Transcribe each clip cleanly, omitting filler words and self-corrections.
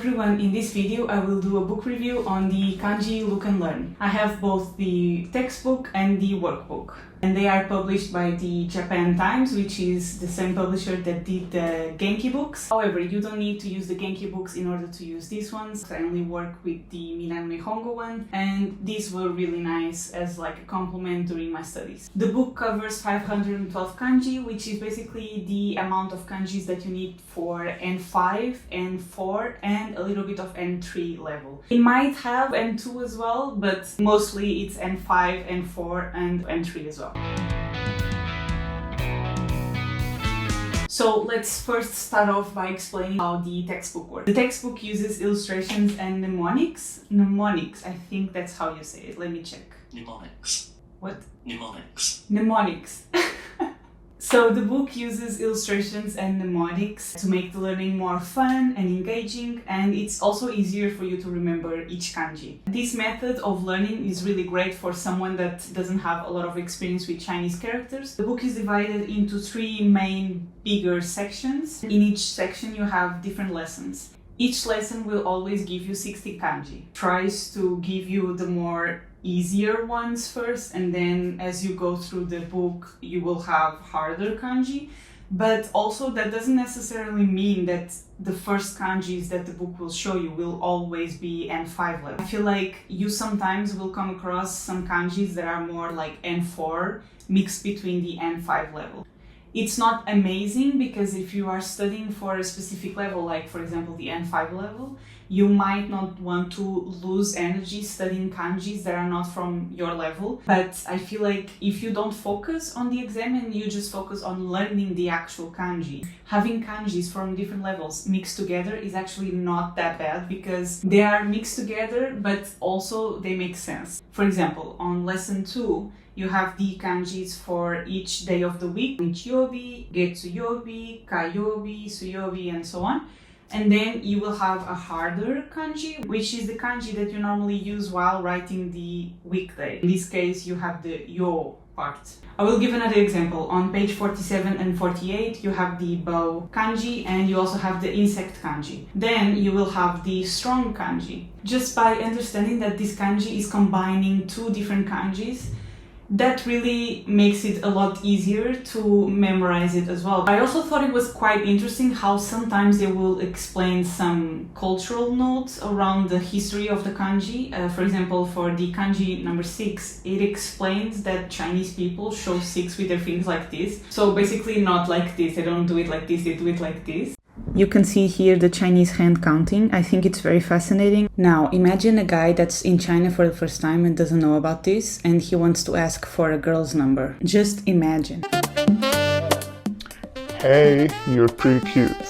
everyone, in this video I will do a book review on the Kanji Look and Learn. I have both the textbook and the workbook, and they are published by the Japan Times, which is the same publisher that did the Genki books. However, you don't need to use the Genki books in order to use these ones. I only work with the Minan Nihongo one, and these were really nice as like a complement during my studies. The book covers 512 kanji, which is basically the amount of kanjis that you need for N5, N4, and a little bit of N3 level. It might have N2 as well, but mostly it's N5, N4, and N3 as well. So let's first start off by explaining how the textbook works. The textbook uses illustrations and mnemonics. Mnemonics, I think that's how you say it. Let me check. Mnemonics. What? Mnemonics. Mnemonics. So the book uses illustrations and mnemonics to make the learning more fun and engaging, and it's also easier for you to remember each kanji. This method of learning is really great for someone that doesn't have a lot of experience with Chinese characters. The book is divided into 3 main bigger sections. In each section you have different lessons. Each lesson will always give you 60 kanji. Tries to give you the more easier ones first, and then as you go through the book you will have harder kanji, but also that doesn't necessarily mean that the first kanjis that the book will show you will always be N5 level. I feel like you sometimes will come across some kanjis that are more like N4 mixed between the N5 level. It's not amazing because if you are studying for a specific level, like for example the N5 level, you might not want to lose energy studying kanjis that are not from your level. But I feel like if you don't focus on the exam and you just focus on learning the actual kanji, having kanjis from different levels mixed together is actually not that bad because they are mixed together but also they make sense. For example, on lesson 2, you have the kanjis for each day of the week: Nichiyobi, Getsuyobi, Kayobi, Suyobi, and so on. And then you will have a harder kanji, which is the kanji that you normally use while writing the weekday. In this case, you have the yo part. I will give another example. On page 47 and 48, you have the bow kanji and you also have the insect kanji. Then you will have the strong kanji. Just by understanding that this kanji is combining 2 different kanjis, that really makes it a lot easier to memorize it as well. I also thought it was quite interesting how sometimes they will explain some cultural notes around the history of the kanji. For example, for the kanji number 6, it explains that Chinese people show 6 with their fingers like this. So basically not like this, they don't do it like this, they do it like this. You can see here the Chinese hand counting. I think it's very fascinating. Now, imagine a guy that's in China for the first time and doesn't know about this, and he wants to ask for a girl's number. Just imagine. Hey, you're pretty cute.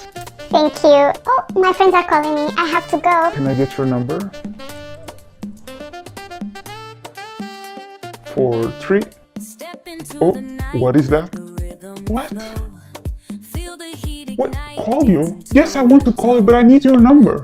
Thank you. Oh, my friends are calling me. I have to go. Can I get your number? 43. Oh, what is that? What? What? Call you? Yes, I want to call you, but I need your number.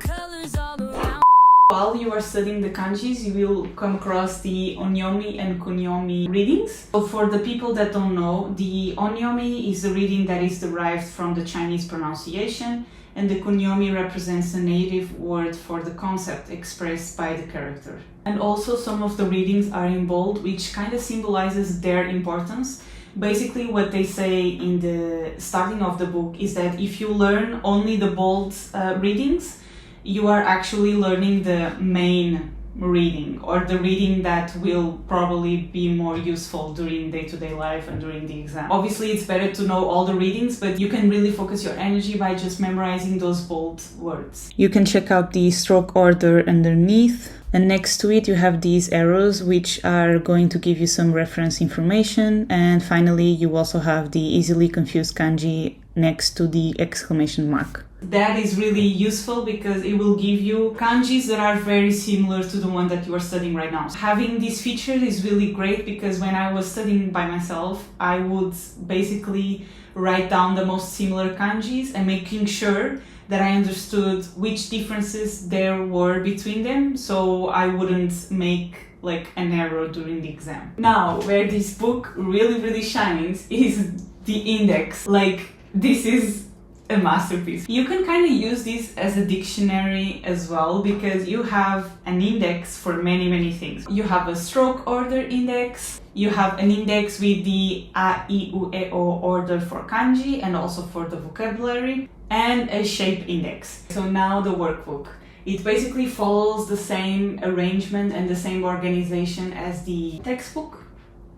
While you are studying the kanjis, you will come across the onyomi and kunyomi readings. So for the people that don't know, the onyomi is the reading that is derived from the Chinese pronunciation, and the kunyomi represents a native word for the concept expressed by the character. And also some of the readings are in bold, which kind of symbolizes their importance. Basically what they say in the starting of the book is that if you learn only the bold readings, you are actually learning the main reading, or the reading that will probably be more useful during day-to-day life and during the exam. Obviously it's better to know all the readings, but you can really focus your energy by just memorizing those bold words. You can check out the stroke order underneath. And next to it you have these arrows which are going to give you some reference information, and finally you also have the easily confused kanji next to the exclamation mark. That is really useful because it will give you kanjis that are very similar to the one that you are studying right now. Having this feature is really great because when I was studying by myself, I would basically write down the most similar kanjis and making sure that I understood which differences there were between them, so I wouldn't make like an error during the exam. Now, where this book really shines is the index. Like, this is a masterpiece. You can kind of use this as a dictionary as well, because you have an index for many things. You have a stroke order index, you have an index with the A, I, U, E, O order for kanji and also for the vocabulary, and a shape index. So now the workbook. It basically follows the same arrangement and the same organization as the textbook.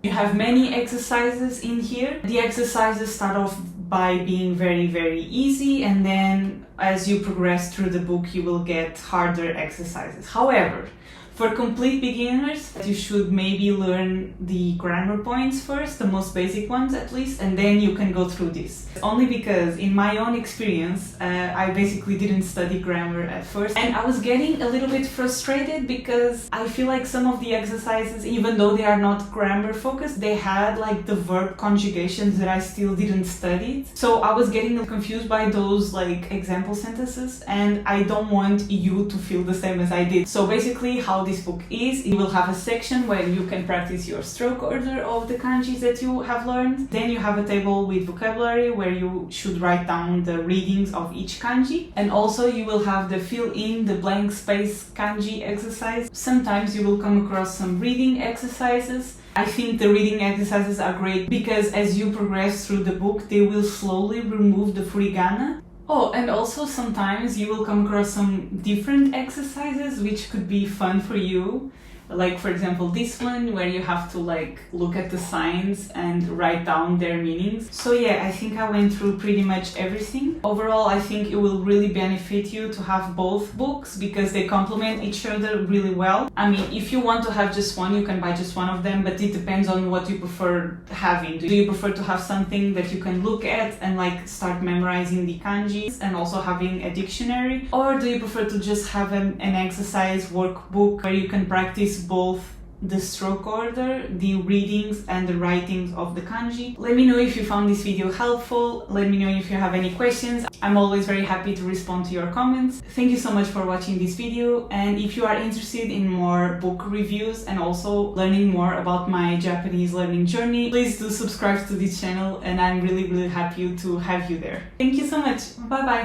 You have many exercises in here. The exercises start off by being very easy, and then as you progress through the book you will get harder exercises. However, for complete beginners, you should maybe learn the grammar points first, the most basic ones at least, and then you can go through this. Only because in my own experience, I basically didn't study grammar at first, and I was getting a little bit frustrated because I feel like some of the exercises, even though they are not grammar focused, they had like the verb conjugations that I still didn't study. So I was getting confused by those like example sentences, and I don't want you to feel the same as I did. So basically how this book is, you will have a section where you can practice your stroke order of the kanjis that you have learned. Then you have a table with vocabulary where you should write down the readings of each kanji, and also you will have the fill in the blank space kanji exercise. Sometimes you will come across some reading exercises. I think the reading exercises are great because as you progress through the book they will slowly remove the furigana. Oh, and also sometimes you will come across some different exercises which could be fun for you. Like for example this one where you have to like look at the signs and write down their meanings. So yeah, I think I went through pretty much everything. Overall, I think it will really benefit you to have both books because they complement each other really well. I mean, if you want to have just one, you can buy just one of them, but it depends on what you prefer having. Do you prefer to have something that you can look at and like start memorizing the kanjis and also having a dictionary? Or do you prefer to just have an exercise workbook where you can practice both the stroke order, the readings and the writings of the kanji? Let me know if you found this video helpful. Let me know if you have any questions. I'm always very happy to respond to your comments. Thank you so much for watching this video, and if you are interested in more book reviews and also learning more about my Japanese learning journey, please do subscribe to this channel, and I'm really happy to have you there. Thank you so much. Bye bye.